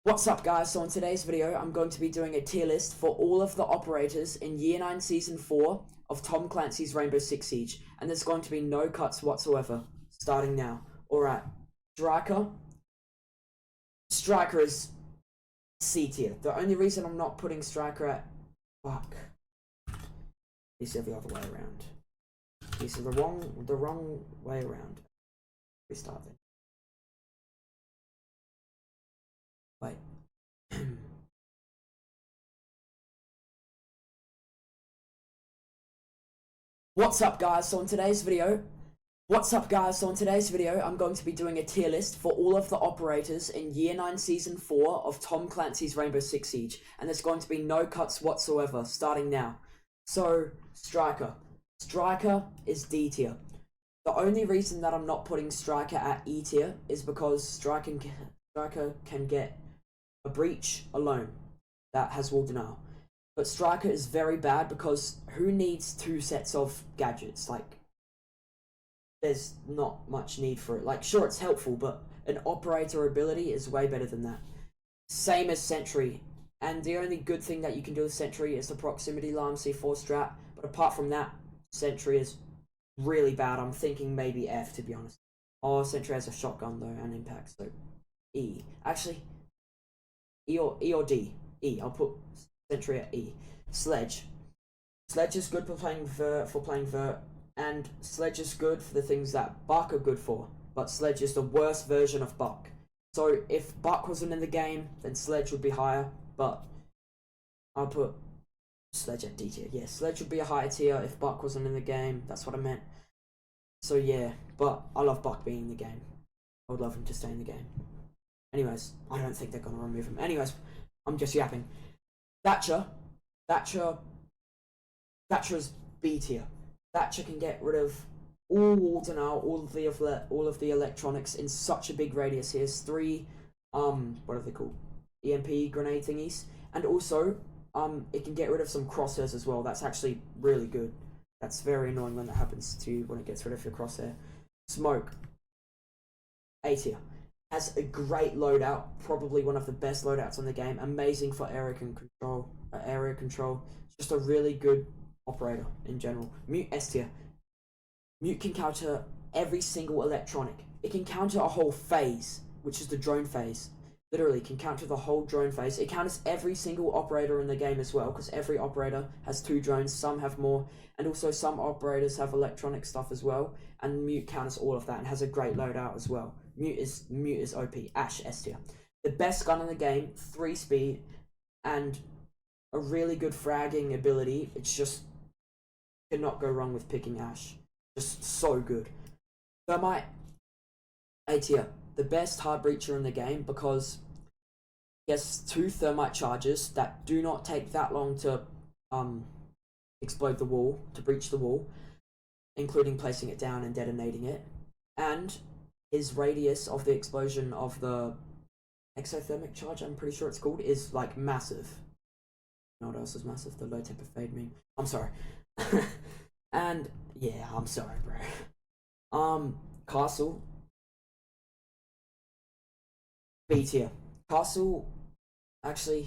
What's up guys, so in today's video I'm going to be doing a tier list for all of the operators in Year 9 Season 4 of Tom Clancy's Rainbow Six Siege, and there's going to be no cuts whatsoever, starting now. Alright, Striker is C tier. The only reason I'm not putting Striker at... Fuck. These are the other way around. These are the wrong way around. Restart then. Wait. What's up guys, so in today's video I'm going to be doing a tier list for all of the operators in Year 9 Season 4 of Tom Clancy's Rainbow Six Siege, and there's going to be no cuts whatsoever, starting now. So, Striker is D tier. The only reason that I'm not putting Striker at E tier is because Striker can get a breach alone that has wall denial. But Striker is very bad because who needs two sets of gadgets? Like, there's not much need for it. Like, sure, it's helpful, but an operator ability is way better than that. Same as Sentry. And the only good thing that you can do with Sentry is the proximity alarm C4 strat. But apart from that, Sentry is really bad. I'm thinking maybe F, to be honest. Oh, Sentry has a shotgun, though, and impact, so E. Actually, E or D. E. I'll put Sentry at E. Sledge is good for playing Vert, and Sledge is good for the things that Buck are good for, but Sledge is the worst version of Buck. So if Buck wasn't in the game, then Sledge would be higher, but I'll put Sledge at D tier. Yeah, Sledge would be a higher tier if Buck wasn't in the game, that's what I meant. So yeah, but I love Buck being in the game. I would love him to stay in the game. Anyways, I don't think they're gonna remove him. Anyways, I'm just yapping. Thatcher is B tier. Thatcher can get rid of all wall denial, all of the electronics in such a big radius. He has 3 what are they called? EMP grenade thingies, and also it can get rid of some crosshairs as well. That's actually really good. That's very annoying when that happens to you, when it gets rid of your crosshair. Smoke, A tier. Has a great loadout, probably one of the best loadouts in the game. Amazing for area control. Just a really good operator in general. Mute, S tier. Mute can counter every single electronic. It can counter a whole phase, which is the drone phase. Literally, can counter the whole drone phase. It counters every single operator in the game as well, because every operator has 2 drones, some have more, and also some operators have electronic stuff as well, and Mute counters all of that and has a great loadout as well. Mute is OP. Ash, S tier. The best gun in the game, 3 speed, and a really good fragging ability. It's just, cannot go wrong with picking Ash. Just so good. Thermite, A tier. The best hard breacher in the game because he has 2 thermite charges that do not take that long to explode the wall, to breach the wall, including placing it down and detonating it. And his radius of the explosion of the exothermic charge, I'm pretty sure it's called, is like massive. You know what else is massive? The low temper fade meme. I'm sorry. And yeah, I'm sorry, bro. Castle, B tier. Castle, actually,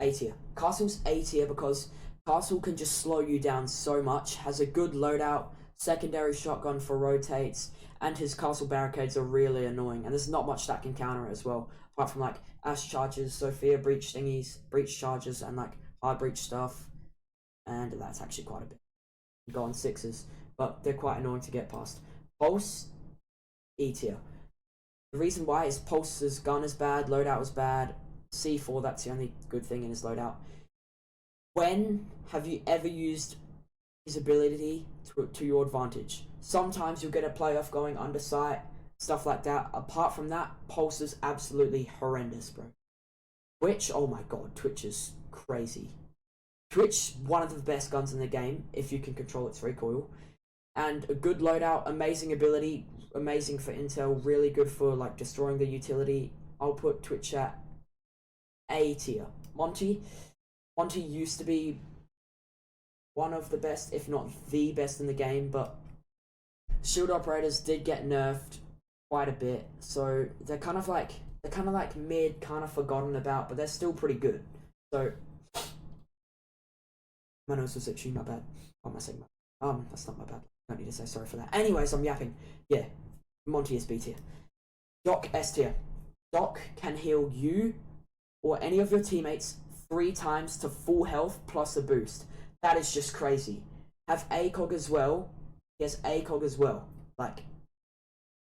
A tier. Castle's A tier because Castle can just slow you down so much, has a good loadout, secondary shotgun for rotates, and his castle barricades are really annoying, and there's not much that can counter it as well, apart from like Ash charges, Sophia breach thingies, breach charges, and like hard breach stuff, and that's actually quite a bit. You go on 6s, but they're quite annoying to get past. Pulse, E tier. The reason why is Pulse's gun is bad, loadout was bad, C4, that's the only good thing in his loadout. When have you ever used his ability to your advantage? Sometimes you'll get a playoff going under sight, stuff like that. Apart from that, Pulse is absolutely horrendous, bro. Twitch, oh my god, Twitch is crazy. Twitch, one of the best guns in the game, if you can control its recoil. And a good loadout, amazing ability, amazing for intel, really good for like destroying the utility. I'll put Twitch at A tier. Monty used to be one of the best, if not the best in the game, but shield operators did get nerfed quite a bit, so they're kind of like They're kind of like mid, kind of forgotten about, but they're still pretty good. So, my nose was itchy, my bad. What am I saying? That's not my bad. I don't need to say sorry for that. Anyways, I'm yapping. Yeah, Monty is B tier. Doc S tier. Doc can heal you or any of your teammates 3 times to full health plus a boost. That is just crazy. Have ACOG as well. He has ACOG as well. Like,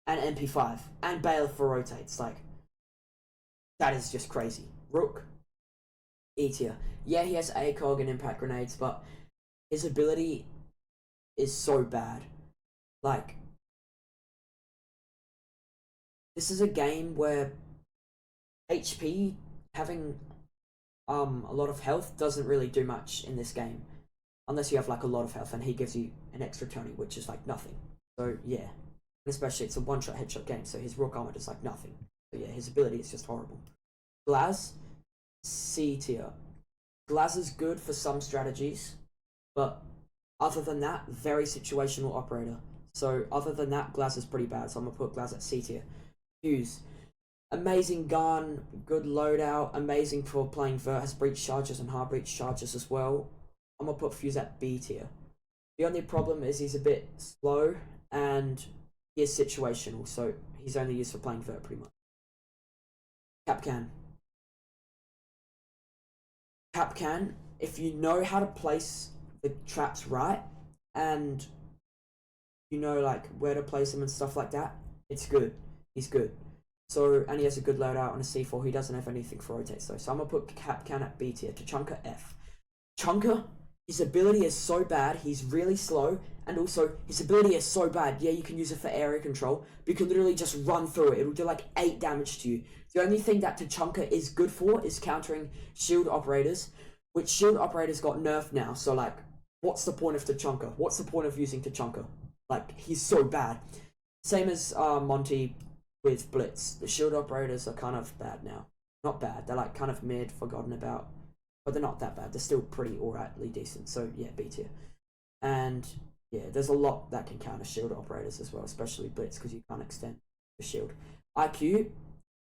and MP5. And Bailiff for rotates. Like, that is just crazy. Rook, E tier. Yeah, he has ACOG and impact grenades, but his ability is so bad. Like, this is a game where HP having a lot of health doesn't really do much in this game. Unless you have like a lot of health and he gives you an extra Tony, which is like nothing. So yeah. And especially it's a one-shot headshot game, so his rook armor does like nothing. So yeah, his ability is just horrible. Glaz, C tier. Glaz is good for some strategies, but other than that, very situational operator. So other than that, Glaz is pretty bad, so I'm gonna put Glaz at C tier. Fuse. Amazing gun, good loadout, amazing for playing Vert, has breach charges and hard breach charges as well. I'm gonna put Fuse at B tier. The only problem is he's a bit slow and he is situational, so he's only used for playing Vert pretty much. Capcan. Capcan, if you know how to place the traps right and you know like where to place them and stuff like that, it's good. He's good. So, and he has a good loadout on a C4. He doesn't have anything for rotates though. So I'm gonna put Capcan at B tier. Tachanka F. Chunker, his ability is so bad, he's really slow, and also his ability is so bad. Yeah, you can use it for area control, but you can literally just run through it. It'll do like 8 damage to you. The only thing that Tachanka is good for is countering shield operators, which shield operators got nerfed now. So like, what's the point of Tachanka? What's the point of using Tachanka? Like, he's so bad. Same as Monty with Blitz. The shield operators are kind of bad now. Not bad, they're like kind of mid, forgotten about. But they're not that bad. They're still pretty alrightly decent. So yeah, B tier. And yeah, there's a lot that can counter shield operators as well, especially Blitz, because you can't extend the shield. IQ,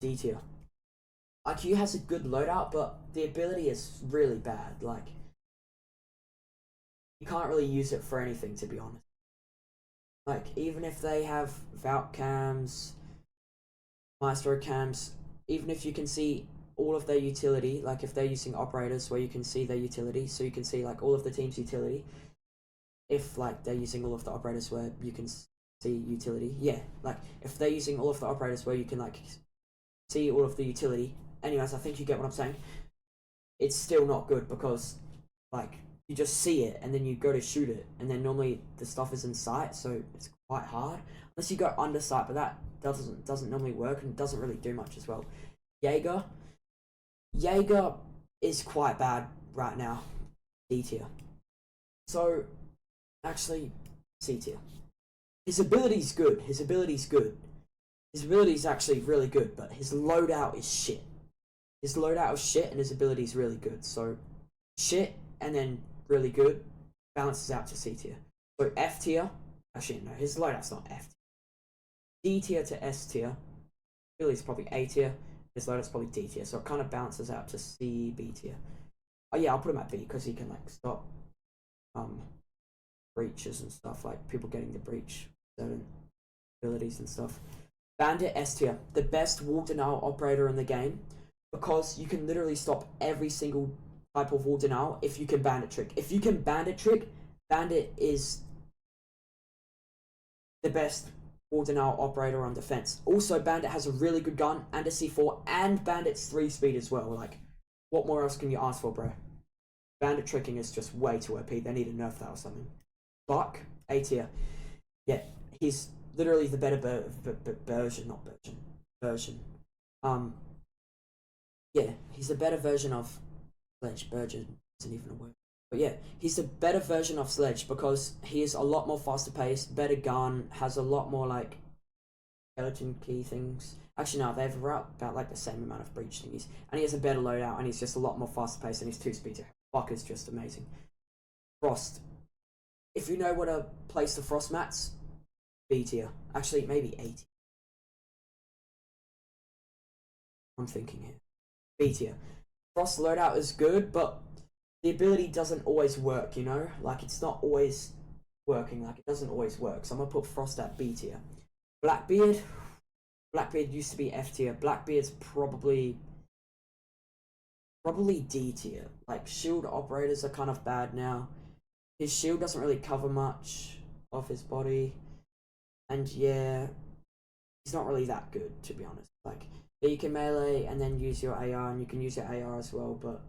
D tier. IQ has a good loadout, but the ability is really bad. Like, you can't really use it for anything, to be honest. Like, even if they have Vault cams, Maestro cams, even if you can see all of their utility, like if they're using operators where you can see their utility, so you can see like all of the team's utility, if like they're using all of the operators where you can see utility, yeah, like if they're using all of the operators where you can like see all of the utility, anyways, I think you get what I'm saying. It's still not good because like you just see it and then you go to shoot it, and then normally the stuff is in sight, so it's quite hard unless you go under sight, but that doesn't normally work and doesn't really do much as well. Jaeger is quite bad right now. D tier. So, actually, C tier. His ability's good. His ability's actually really good, but his loadout is shit. His loadout is shit and his ability's really good. So, shit and then really good balances out to C tier. So, F tier. Actually, no, his loadout's not F tier. D tier to S tier. Ability's probably A tier. His loadout's probably D tier, so it kind of balances out to C, B tier. Oh yeah, I'll put him at B because he can like stop breaches and stuff, like people getting the breach, certain abilities and stuff. Bandit S tier, the best wall denial operator in the game, because you can literally stop every single type of wall denial if you can bandit trick. If you can bandit trick, Bandit is the best wall denial operator on defense. Also, Bandit has a really good gun and a C4, and Bandit's 3 speed as well. Like, what more else can you ask for, bro? Bandit tricking is just way too OP. They need to nerf that or something. Buck, A tier. Yeah, he's literally the better version. Yeah, he's a better version of Sledge. Burgeon isn't even a word. But yeah, he's a better version of Sledge because he is a lot more faster paced, better gun, has a lot more like skeleton key things. Actually, no, they have about like the same amount of breach thingies. And he has a better loadout and he's just a lot more faster paced and he's 2 speed. Buck is just amazing. Frost. If you know where to place the Frost mats, B tier. Actually, maybe A tier. I'm thinking here. B tier. Frost loadout is good, but the ability doesn't always work, you know? Like, it's not always working, like, it doesn't always work. So I'm gonna put Frost at B tier. Blackbeard. Blackbeard used to be F tier. Blackbeard's probably D tier. Like, shield operators are kind of bad now. His shield doesn't really cover much of his body. And yeah, he's not really that good, to be honest. Like, yeah, you can melee and then use your AR, and you can use your AR as well, but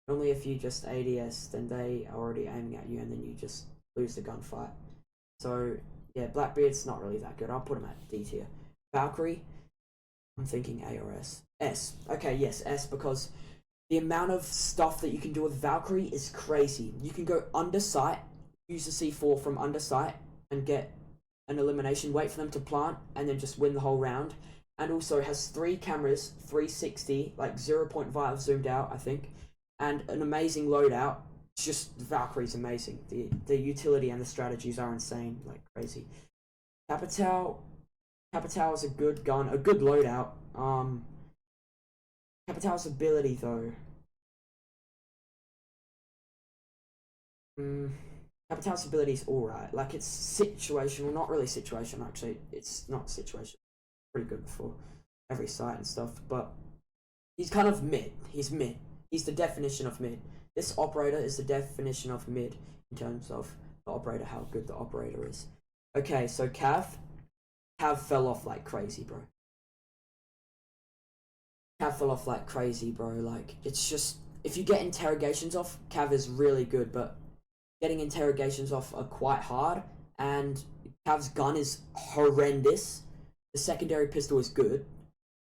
only if you just ADS, then they are already aiming at you, and then you just lose the gunfight. So yeah, Blackbeard's not really that good. I'll put him at D tier. Valkyrie, I'm thinking A or S. S. Okay, yes, S, because the amount of stuff that you can do with Valkyrie is crazy. You can go under sight, use the C4 from under sight, and get an elimination, wait for them to plant, and then just win the whole round. And also has 3 cameras, 360, like 0.5 zoomed out, I think, and an amazing loadout. It's just, Valkyrie's amazing. The utility and the strategies are insane, like crazy. Capital is a good gun, a good loadout. Capital's ability though. Capital's ability is alright. Like, it's situational, not really situational actually. It's not situational. Pretty good for every site and stuff, but he's kind of mid. He's mid. He's the definition of mid. This operator is the definition of mid in terms of the operator, how good the operator is. Okay, so Cav fell off like crazy, bro. Cav fell off like crazy, bro. Like, it's just, if you get interrogations off, Cav is really good, but getting interrogations off are quite hard, and Cav's gun is horrendous. The secondary pistol is good,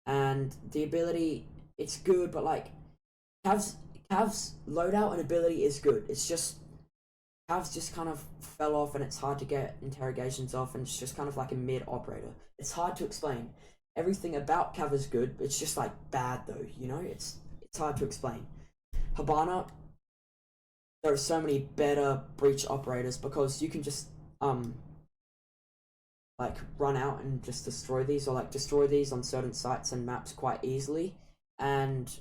and the ability, it's good, but like, Cav's loadout and ability is good. It's just, Cav's just kind of fell off, and it's hard to get interrogations off, and it's just kind of like a mid operator. It's hard to explain. Everything about Cav is good, it's just like bad though, you know? It's hard to explain. Habana, there are so many better breach operators, because you can just like run out and just destroy these, or like destroy these on certain sites and maps quite easily, and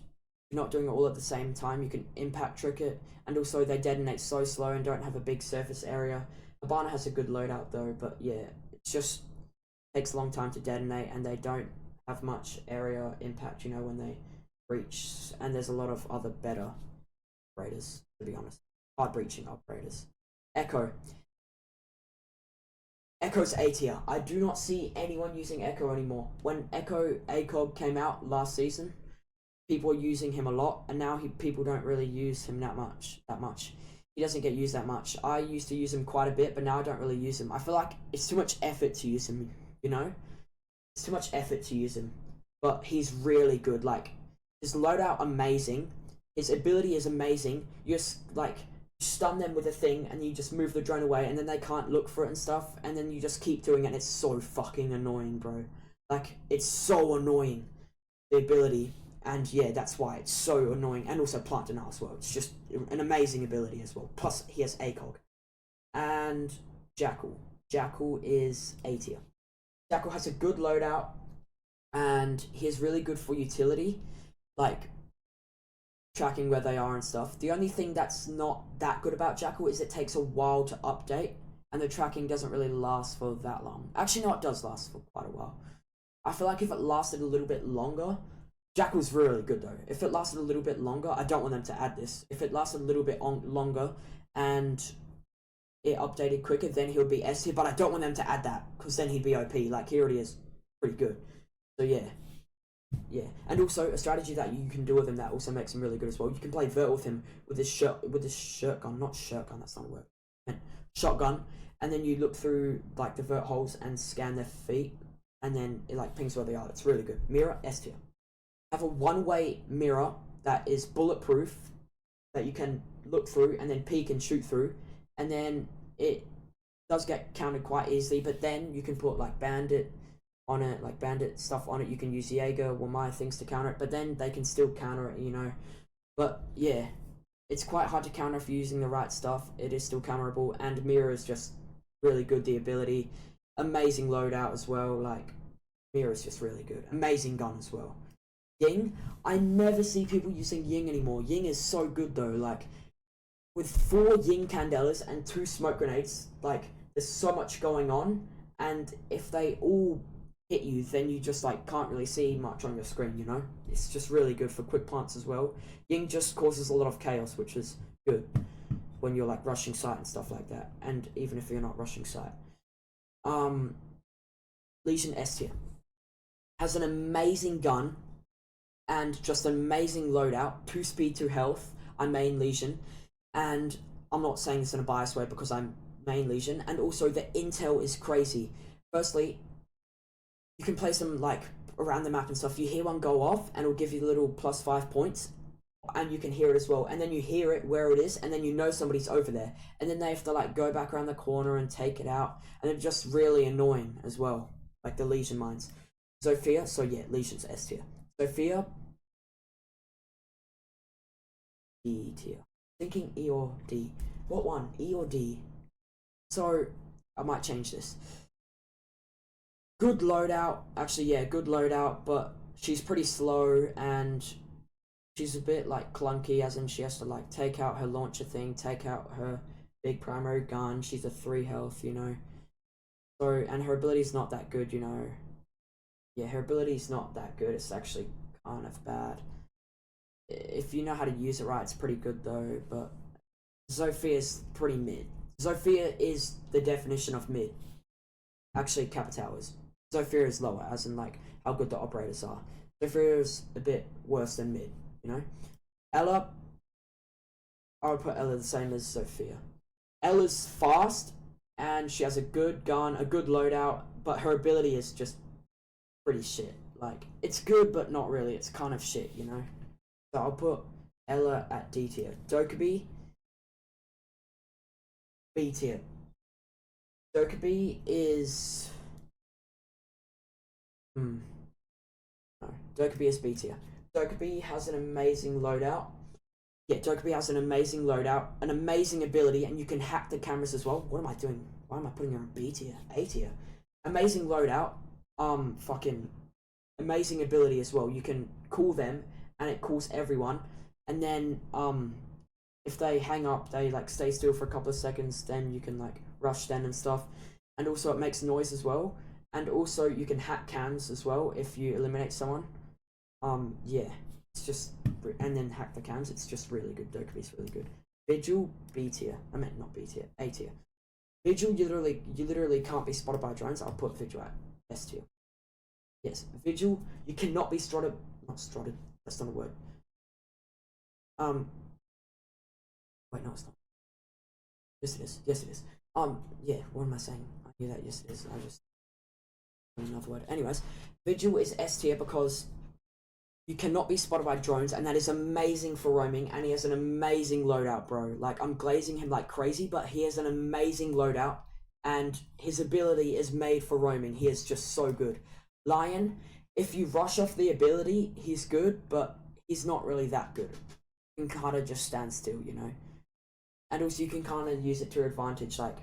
you're not doing it all at the same time. You can impact trick it, and also they detonate so slow and don't have a big surface area. Habana has a good loadout though, but yeah, it's just takes a long time to detonate, and they don't have much area impact, you know, when they breach, and there's a lot of other better operators, to be honest. Hard breaching operators. Echo's A tier. I do not see anyone using Echo anymore. When Echo ACOG came out last season, people were using him a lot, and now people don't really use him that much. He doesn't get used that much. I used to use him quite a bit, but now I don't really use him. I feel like it's too much effort to use him, you know? It's too much effort to use him. But he's really good. Like, his loadout amazing. His ability is amazing. You just, like, stun them with a thing, and you just move the drone away, and then they can't look for it and stuff, and then you just keep doing it, and it's so fucking annoying, bro. Like, it's so annoying, the ability, and yeah, that's why it's so annoying. And also plant denial as well. It's just an amazing ability as well. Plus, he has ACOG. And Jackal is A tier. Jackal has a good loadout, and he's really good for utility, like tracking where they are and stuff. The only thing that's not that good about Jackal is it takes a while to update, and the tracking doesn't really last for that long. Actually, no, it does last for quite a while. I feel like if it lasted a little bit longer, Jackal's really good though. If it lasted a little bit longer, I don't want them to add this. If it lasted a little bit longer and it updated quicker, then he'll be S tier, but I don't want them to add that, because then he'd be OP. Like, he already is pretty good. So yeah. Yeah, and also a strategy that you can do with him that also makes him really good as well. You can play vert with him with this shotgun, that's not a word. Shotgun, and then you look through like the vert holes and scan their feet, and then it like pings where they are. It's really good. Mirror, S tier. Have a one-way mirror that is bulletproof, that you can look through and then peek and shoot through, and then it does get countered quite easily, but then you can put like bandit on it, like bandit stuff on it. You can use Jaeger or my things to counter it, but then they can still counter it, you know. But yeah, it's quite hard to counter if you're using the right stuff. It is still counterable, and Mirror is just really good. The ability, amazing loadout as well. Like, Mirror is just really good. Amazing gun as well. Ying, I never see people using Ying anymore. Ying is so good though. Like with 4 Ying Candelas and 2 smoke grenades, like there's so much going on, and if they all hit you, then you just like can't really see much on your screen. You know, it's just really good for quick plants as well. Ying just causes a lot of chaos, which is good when you're like rushing sight and stuff like that, and even if you're not rushing sight. Legion S tier has an amazing gun and just an amazing loadout. 2 speed, 2 health. I main Legion, and I'm not saying this in a biased way because I'm main Legion, and also the intel is crazy. Firstly, you can place them like around the map and stuff. You hear one go off and it'll give you little +5 points, and you can hear it as well, and then you hear it where it is, and then you know somebody's over there, and then they have to like go back around the corner and take it out, and it's just really annoying as well, like the Legion mines. Zofia, so yeah, Legion's S tier. Zofia, D tier. Thinking E or D. What one? E or D? So I might change this. Good loadout. Actually, yeah, good loadout, but she's pretty slow and she's a bit like clunky, as in she has to like take out her launcher thing, take out her big primary gun. She's a 3 health, you know. So, and her ability's not that good, you know. Yeah, her ability's not that good. It's actually kind of bad. If you know how to use it right, it's pretty good though, but Zofia's pretty mid. Zofia is the definition of mid. Actually, Capital is. Zofia is lower, as in like how good the operators are. Zofia is a bit worse than mid, you know? Ella, I would put Ella the same as Zofia. Ella's fast, and she has a good gun, a good loadout, but her ability is just pretty shit. Like, it's good, but not really. It's kind of shit, you know? So I'll put Ella at D tier. Dokkaebi, B tier. Dokkaebi is... No. Dokkaebi is B tier. Dokkaebi has an amazing loadout. Yeah, Dokkaebi has an amazing loadout, an amazing ability, and you can hack the cameras as well. What am I doing? Why am I putting her in B tier? A tier. Amazing loadout. Fucking amazing ability as well. You can call them, and it calls everyone. And then, if they hang up, they like stay still for a couple of seconds, then you can like rush them and stuff. And also it makes noise as well. And also you can hack cams as well if you eliminate someone. Yeah, it's just, and then hack the cams. It's just really good. Dokkaebi's really good. Vigil, B tier. I meant not B tier, A tier. Vigil, you literally can't be spotted by drones. I'll put Vigil at S tier. Yes, Vigil, you cannot be strotted. Not strotted. That's not a word. Wait, no, it's not. Yes, it is. Yes, it is. Yeah. What am I saying? I knew that. Yes, it is. I just another word. Anyways, Vigil is S tier because you cannot be spotted by drones, and that is amazing for roaming. And he has an amazing loadout, bro. Like, I'm glazing him like crazy, but he has an amazing loadout, and his ability is made for roaming. He is just so good. Lion, if you rush off the ability, he's good, but he's not really that good. You can kind of just stand still, you know. And also you can kind of use it to your advantage, like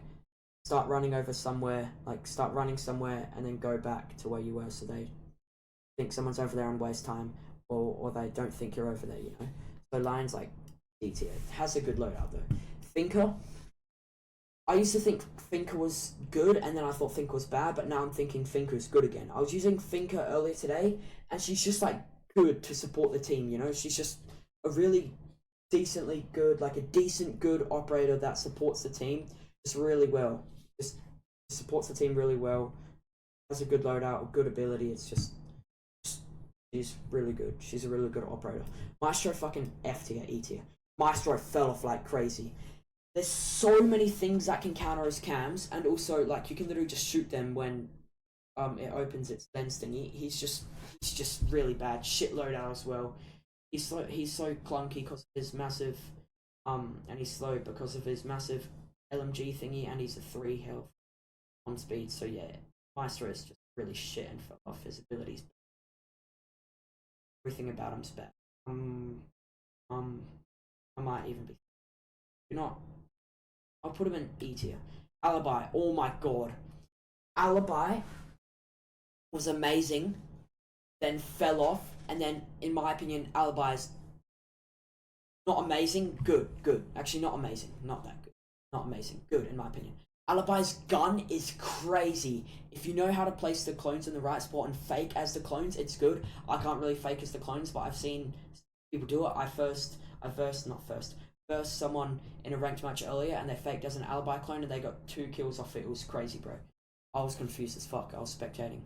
start running over somewhere, like start running somewhere and then go back to where you were, so they think someone's over there and waste time, or they don't think you're over there, you know. So Lion's like D tier. Has a good loadout though. Thinker, I used to think Thinker was good, and then I thought Thinker was bad, but now I'm thinking Thinker is good again. I was using Thinker earlier today, and she's just like good to support the team, you know. She's just a really decently good, like a decent good operator that supports the team just really well. Just supports the team really well. Has a good loadout, a good ability. It's just she's really good. She's a really good operator. Maestro fucking F tier, E tier. Maestro fell off like crazy. There's so many things that can counter his cams, and also like you can literally just shoot them when it opens its lens thingy. He's just really bad. Shit loadout as well. He's so clunky because of his massive and he's slow because of his massive LMG thingy, and he's a 3 health on speed. So yeah, Maestro is just really shit and fell off. His abilities, everything about him's bad. I might even be, you know, I'll put him in E tier. Alibi, oh my god, Alibi was amazing, then fell off And then, in my opinion, Alibi is not amazing, good. Actually, not amazing, not that good. Not amazing, good in my opinion. Alibi's gun is crazy. If you know how to place the clones in the right spot and fake as the clones, it's good. I can't really fake as the clones, but I've seen people do it. I versed someone in a ranked match earlier, and they faked as an Alibi clone, and they got 2 kills off it. It was crazy, bro. I was confused as fuck. I was spectating.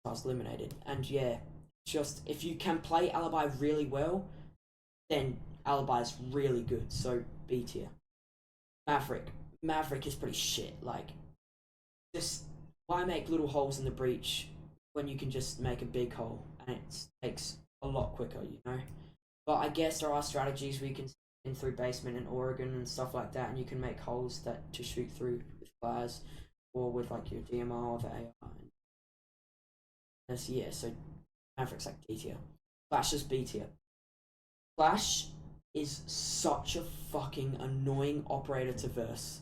I was eliminated. And yeah, just if you can play Alibi really well, then Alibi is really good. So B tier. Maverick is pretty shit. Like, just why make little holes in the breach when you can just make a big hole and it takes a lot quicker, you know? But I guess there are strategies where you can in through basement in Oregon and stuff like that, and you can make holes that to shoot through with flares or with like your DMR or the AR. Yeah, so Maverick's like D tier. Flash is B tier. Flash is such a fucking annoying operator to verse.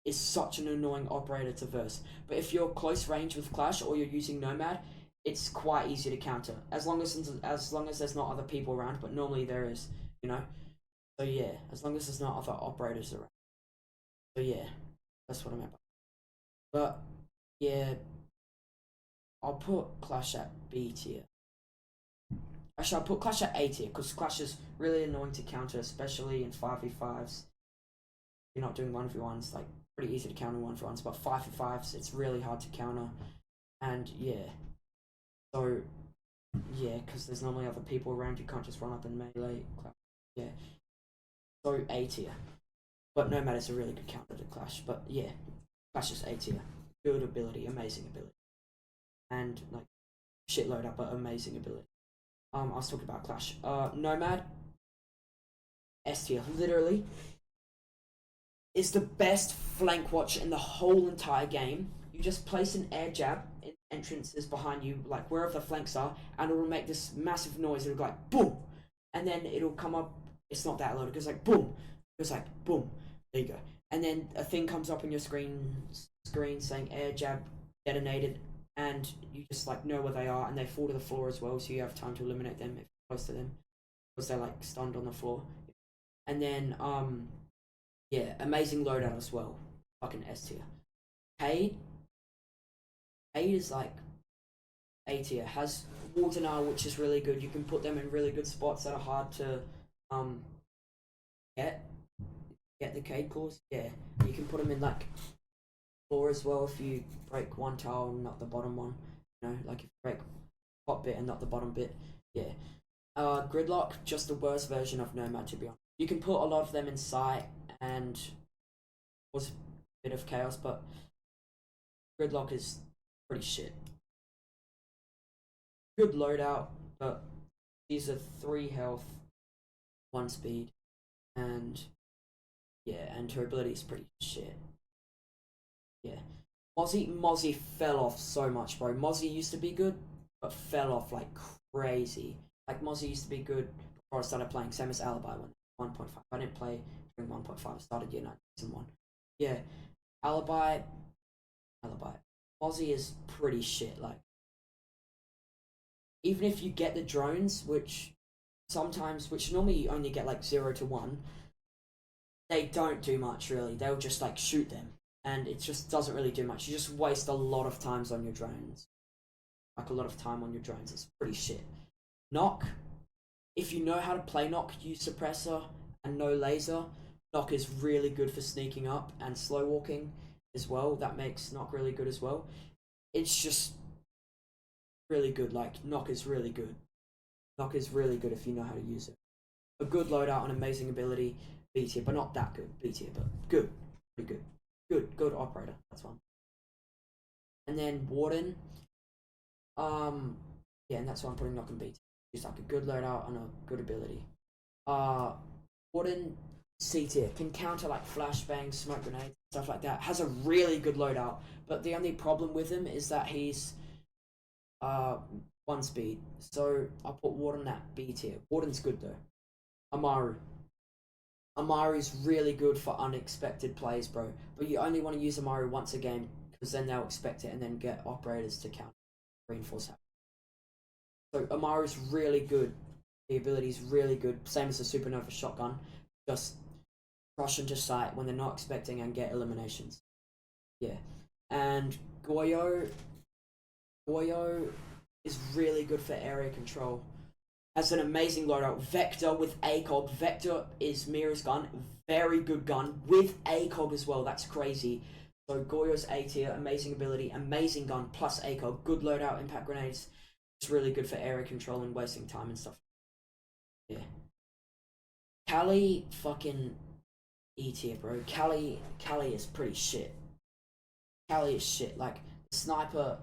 Is such an annoying operator to verse. But if you're close range with Clash or you're using Nomad, it's quite easy to counter. As long as there's not other people around, but normally there is, you know? So yeah, as long as there's not other operators around. So yeah, that's what I meant by. But yeah, I'll put Clash at B tier. Actually, I'll put Clash at A tier, because Clash is really annoying to counter, especially in 5v5s. You're not doing 1v1s, like, pretty easy to counter 1v1s, but 5v5s, it's really hard to counter. And yeah. So, yeah, because there's normally other people around, you can't just run up and melee. Yeah. So, A tier. But Nomad is a really good counter to Clash. But yeah, Clash is A tier. Good ability, amazing ability. And, like, shitload up, but amazing ability. I was talking about Clash. Nomad, S tier, literally, is the best flank watch in the whole entire game. You just place an air jab in entrances behind you, like wherever the flanks are, and it will make this massive noise. It'll go like boom, and then it'll come up. It's not that loud. It goes like boom. It goes like boom. There you go. And then a thing comes up on your screen saying air jab detonated, and you just like know where they are, and they fall to the floor as well, so you have time to eliminate them if you're close to them, because they're like stunned on the floor. And then yeah, amazing loadout as well. Fucking S tier. Cade is like A tier. Has Wardenar, which is really good. You can put them in really good spots that are hard to get the Cade claws. Yeah, you can put them in like floor as well if you break one tile and not the bottom one. You know, like if you break top bit and not the bottom bit. Yeah. Gridlock, just the worst version of Nomad, to be honest. You can put a lot of them in sight and was a bit of chaos, but Gridlock is pretty shit. Good loadout, but these are 3 health, 1 speed, and yeah, and her ability is pretty shit. Yeah. Mozzie fell off so much, bro. Mozzie used to be good, but fell off like crazy. Like, Mozzie used to be good before I started playing, same as Alibi when 1.5. I didn't play during 1.5, I started year 9, season 1. Yeah, Alibi. Mozzie is pretty shit, like, even if you get the drones, which normally you only get like 0 to 1, they don't do much really. They'll just like shoot them, and it just doesn't really do much. You just waste a lot of times on your drones. Like, a lot of time on your drones. It's pretty shit. Knock, if you know how to play Knock, use suppressor and no laser, Knock is really good for sneaking up and slow walking as well. That makes Knock really good as well. It's just really good. Like, Knock is really good. Knock is really good if you know how to use it. A good loadout, an amazing ability, B tier, but not that good. B tier, but good. Pretty good. Good operator. That's one. And then Warden. Yeah, and that's why I'm putting Knock and B tier. Just like a good loadout and a good ability. Warden, C tier, can counter like flashbangs, smoke grenades, stuff like that. Has a really good loadout, but the only problem with him is that he's 1 speed. So I'll put Warden at B tier. Warden's good though. Amaru's really good for unexpected plays, bro. But you only want to use Amaru once a game, because then they'll expect it and then get operators to counter reinforce that. So Amaru's really good. The ability's really good. Same as the Supernova shotgun. Just rush into sight when they're not expecting and get eliminations. Yeah. And Goyo is really good for area control. Has an amazing loadout. Vector with ACOG. Vector is Mira's gun. Very good gun with ACOG as well. That's crazy. So Goyo's A tier, amazing ability, amazing gun, plus ACOG, good loadout, impact grenades. It's really good for area control and wasting time and stuff. Yeah. Callie fucking E tier, bro. Callie is pretty shit. Callie is shit. Like, the sniper,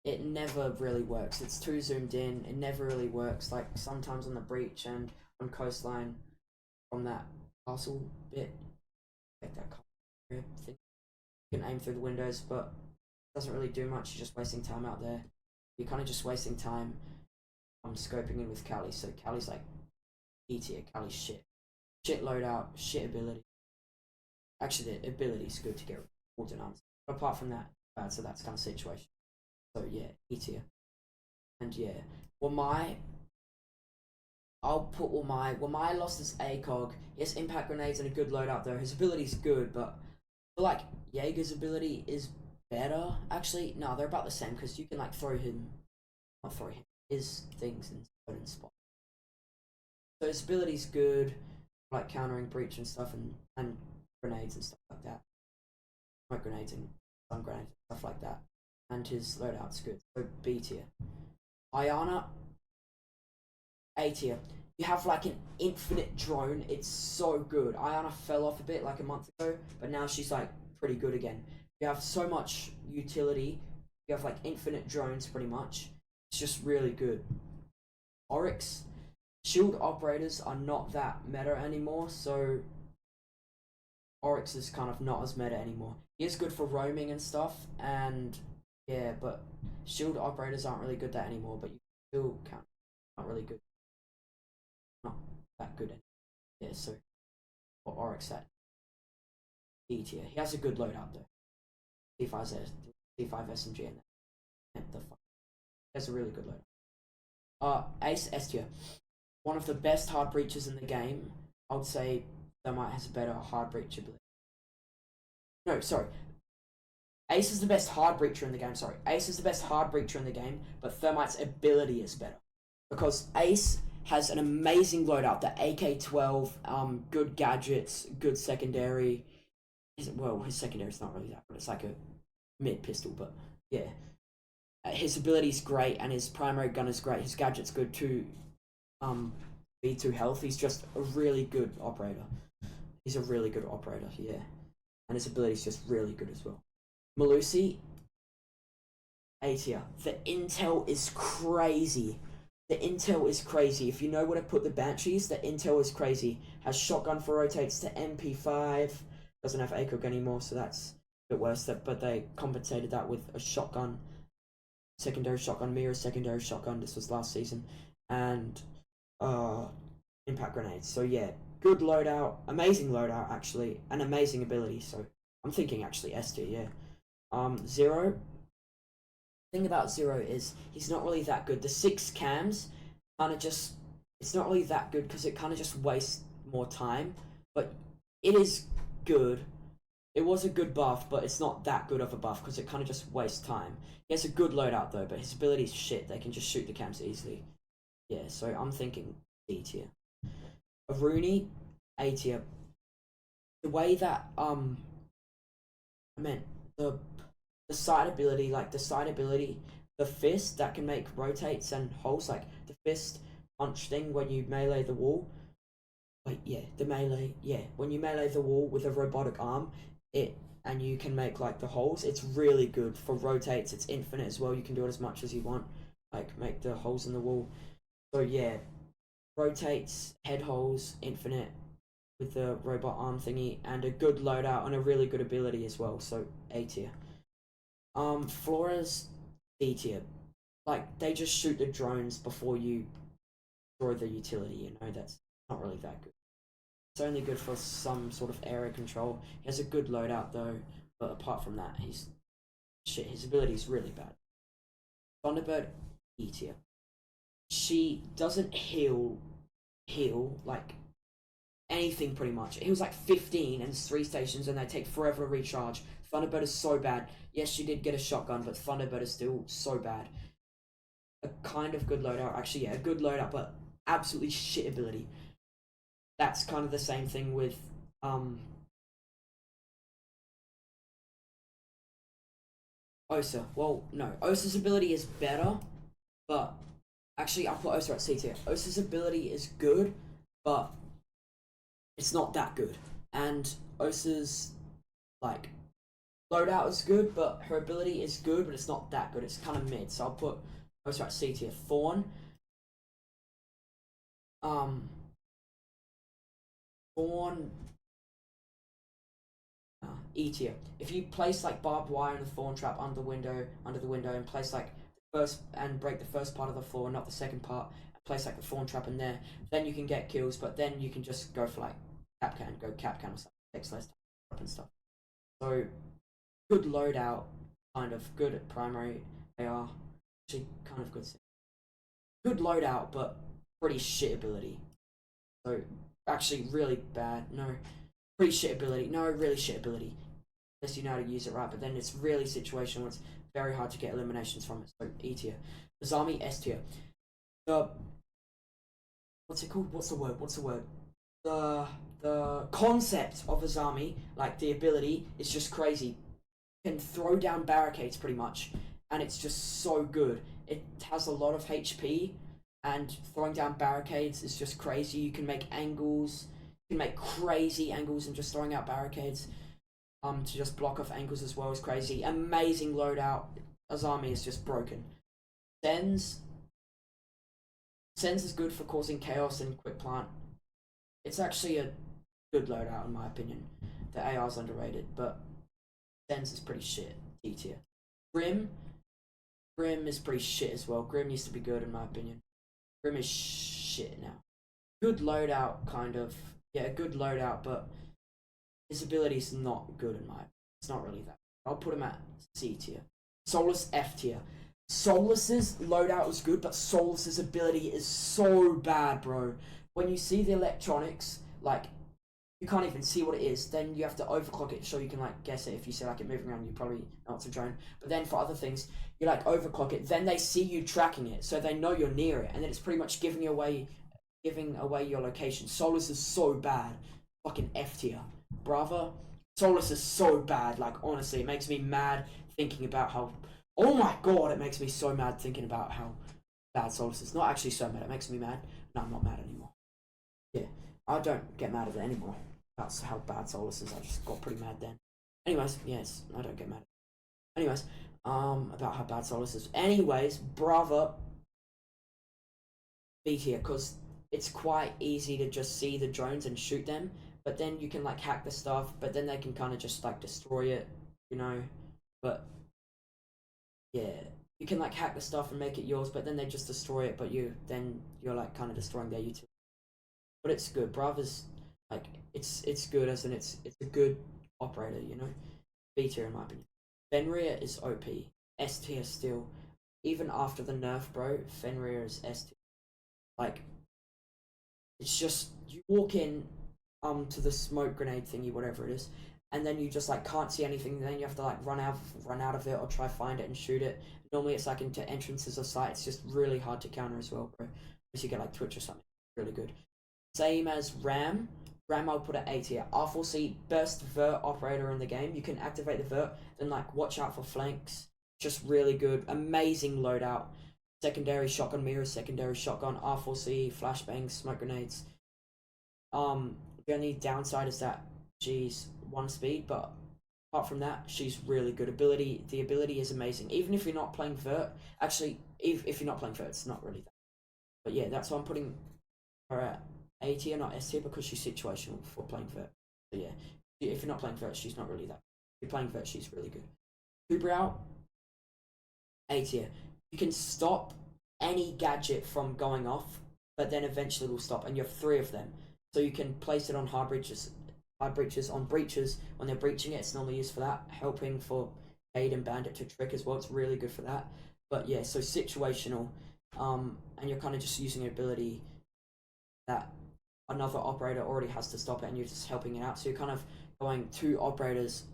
it never really works. It's too zoomed in. It never really works. Like, sometimes on the breach and on coastline from that castle bit. Like that thing. You can aim through the windows, but it doesn't really do much. You're just wasting time out there. You're kind of just wasting time scoping in with Callie. So Callie's like E tier. Callie's shit. Shit loadout, shit ability. Actually, the ability's good to get ordnance. But apart from that, bad. So that's kind of situation. So yeah, E tier. And yeah, Wamai lost his ACOG. He has impact grenades and a good loadout though. His ability's good, but I feel like Jaeger's ability is better. Actually, no, they're about the same because you can like not throw him, his things in certain spots. So his ability's good, like countering breach and stuff, and grenades and stuff like that. Smoke grenades and stun grenades and stuff like that. And his loadout's good. So B tier. Ayana, A tier. You have like an infinite drone. It's so good. Ayana fell off a bit like a month ago, but now she's like pretty good again. You have so much utility. You have like infinite drones pretty much. It's just really good. Oryx, shield operators are not that meta anymore, so Oryx is kind of not as meta anymore. He is good for roaming and stuff, and yeah, but shield operators aren't really good that anymore, but you still count. Not really good. Not that good anymore. Yeah, so for Oryx at D tier. He has a good loadout though. C5 SMG and the fuck. He has a really good loadout. Ace S tier. One of the best hard breaches in the game. I would say Thermite has a better hard breach ability. No, sorry. Ace is the best hard breacher in the game. Sorry, Ace is the best hard breacher in the game, but Thermite's ability is better because Ace has an amazing loadout. The AK-12, good gadgets, good secondary. Well, his secondary is not really that good. It's like a mid pistol, but yeah, his ability is great and his primary gun is great. His gadget's good too. B2 health. He's just a really good operator. He's a really good operator. Yeah, and his ability is just really good as well. Malusi, A tier. The intel is crazy. The intel is crazy. If you know where to put the Banshees, the intel is crazy. Has shotgun for rotates to MP5. Doesn't have ACOG anymore, so that's a bit worse. But they compensated that with a shotgun. Secondary shotgun, Mira's secondary shotgun. This was last season. And impact grenades. So yeah, good loadout. Amazing loadout, actually. And amazing ability. So I'm thinking actually S tier, yeah. Zero. The thing about Zero is he's not really that good. The 6 cams kind of just, it's not really that good because it kind of just wastes more time, but it is good. It was a good buff, but it's not that good of a buff because it kind of just wastes time. He has a good loadout though, but his ability's shit. They can just shoot the cams easily. Yeah, so I'm thinking D tier. Aruni, A tier. The way that I meant the side ability, the fist that can make rotates and holes, like the fist punch thing when you melee the wall. Wait, yeah, the melee, yeah, when you melee the wall with a robotic arm, and you can make like the holes. It's really good for rotates. It's infinite as well. You can do it as much as you want, like make the holes in the wall. So yeah, rotates, head holes, infinite with the robot arm thingy, and a good loadout and a really good ability as well. So A tier. Flora's D tier. Like they just shoot the drones before you destroy the utility. You know that's not really that good. It's only good for some sort of area control. He has a good loadout though, but apart from that, he's shit. His ability is really bad. Thunderbird E tier. she doesn't heal like anything pretty much. It was like 15 and it's 3 stations and they take forever to recharge. Thunderbird is so bad. Yes, she did get a shotgun, but Thunderbird is still so bad. A kind of good loadout, actually, yeah, a good loadout, but absolutely shit ability. That's kind of the same thing with Osa. Well, no, Osa's ability is better, but actually, I'll put Osa at C tier. Osa's ability is good, but it's not that good. And Osa's like loadout is good, but her ability is good, but it's not that good. It's kind of mid. So I'll put Osa at C tier. Thorn. Um, Thorn. E tier. If you place like barbed wire in the thorn trap under the window, and place like first and break the first part of the floor, not the second part, and place like the thorn trap in there, then you can get kills. But then you can just go for like cap can or something, takes less time and stuff. So good loadout, kind of good at primary. They are actually kind of good. Good loadout, but pretty shit ability. So actually really bad. No, pretty shit ability. No, really shit ability. Unless you know how to use it right, but then it's really situational. It's very hard to get eliminations from it. So E tier. Azami S tier. The what's it called? What's the word? What's the word? The concept of Azami, like the ability, is just crazy. Can throw down barricades pretty much, and it's just so good. It has a lot of HP, and throwing down barricades is just crazy. You can make angles, you can make crazy angles, and just throwing out barricades to just block off angles as well is crazy. Amazing loadout. Azami is just broken. Sen's is good for causing chaos and quick plant. It's actually a good loadout in my opinion. The AR's underrated, but Sen's is pretty shit. D tier. Grim is pretty shit as well. Grim used to be good in my opinion. Grim is shit now. Good loadout, kind of. Yeah, good loadout, but his ability's not good in my opinion. It's not really that. I'll put him at C tier. Solus F tier. Solus's loadout is good, but Solus's ability is so bad, bro. When you see the electronics, like, you can't even see what it is, then you have to overclock it so you can, like, guess it. If you see, like, it moving around, you probably know it's a drone. But then for other things, you, like, overclock it, then they see you tracking it, so they know you're near it, and then it's pretty much giving away your location. Solus is so bad. Fucking F tier. Bravo. Solus is so bad, like, honestly, it makes me mad thinking about how... Oh my god, it makes me so mad thinking about how bad Solus is. Not actually so mad, it makes me mad. No, I'm not mad anymore. Yeah, I don't get mad at it anymore. That's how bad Solus is. I just got pretty mad then. Anyways, yes, I don't get mad. Anyways, about how bad Solus is. Anyways, Bravo B tier, because it's quite easy to just see the drones and shoot them, but then you can like hack the stuff, but then they can kind of just like destroy it, you know. But yeah, you can like hack the stuff and make it yours, but then they just destroy it, but you're like kind of destroying their utility. But it's good. Brava's like it's good as in it's a good operator, you know. B tier in my opinion. Fenrir is OP. S tier still. Even after the nerf, bro, Fenrir is S tier. Like, it's just you walk in to the smoke grenade thingy, whatever it is, and then you just like can't see anything, and then you have to like run out of it or try find it and shoot it. Normally it's like into entrances or sight. It's just really hard to counter as well, bro. Unless you get like Twitch or something. Really good. Same as Ram. Ram I'll put at A tier. R4C, best vert operator in the game. You can activate the vert, then like watch out for flanks. Just really good. Amazing loadout. Secondary shotgun mirrors, secondary shotgun, R4C, flashbangs, smoke grenades. The only downside is that she's 1 speed, but apart from that, she's really good. The ability is amazing. Even if you're not playing vert, actually, if you're not playing vert, it's not really that. But yeah, that's why I'm putting her at A tier, not S tier, because she's situational for playing vert. So yeah, if you're not playing vert, she's not really that. If you're playing vert, she's really good. Kubrow, A tier. You can stop any gadget from going off, but then eventually it will stop, and you have 3 of them. So you can place it on hard breaches, on breaches when they're breaching it. It's normally used for that, helping for Aid and Bandit to trick as well. It's really good for that. But yeah, so situational. and you're kind of just using an ability that another operator already has to stop it, and you're just helping it out. So you're kind of going 2 operators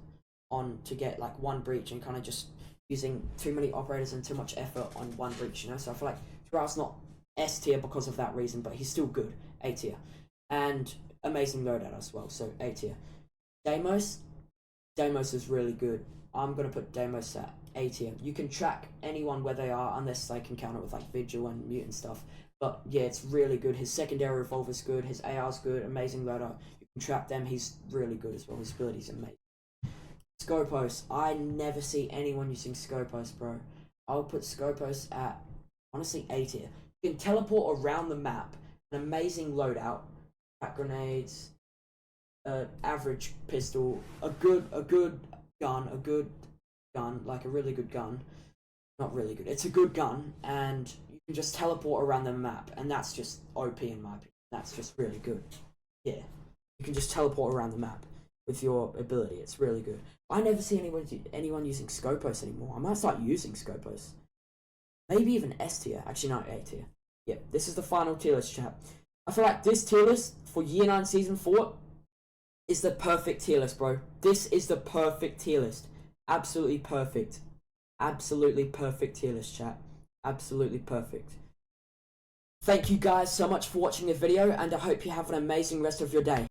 on to get like 1 breach, and kind of just using too many operators and too much effort on 1 breach, you know. So I feel like Gerard's not S tier because of that reason, but he's still good, A tier, and amazing loadout as well, so A tier. Deimos is really good. I'm gonna put Deimos at A tier. You can track anyone where they are unless they can counter with like Vigil and Mute and stuff. But yeah, it's really good. His secondary revolver's good. His AR's good. Amazing loader. You can trap them. He's really good as well. His ability's amazing. Scopos. I never see anyone using Scopos, bro. I'll put Scopos at, honestly, A tier. You can teleport around the map. An amazing loadout. Pack grenades. Average pistol. A good gun. Like a really good gun. Not really good. It's a good gun, and you can just teleport around the map, and that's just OP in my opinion. That's just really good. Yeah, you can just teleport around the map with your ability. It's really good. I never see anyone using Scopos anymore. I might start using Scopos. Maybe even S tier. Actually, no, A tier. Yeah, this is the final tier list, chat. I feel like this tier list for Year 9 Season 4 is the perfect tier list, bro. This is the perfect tier list. Absolutely perfect. Absolutely perfect tier list, chat. Absolutely perfect. Thank you guys so much for watching the video, and I hope you have an amazing rest of your day.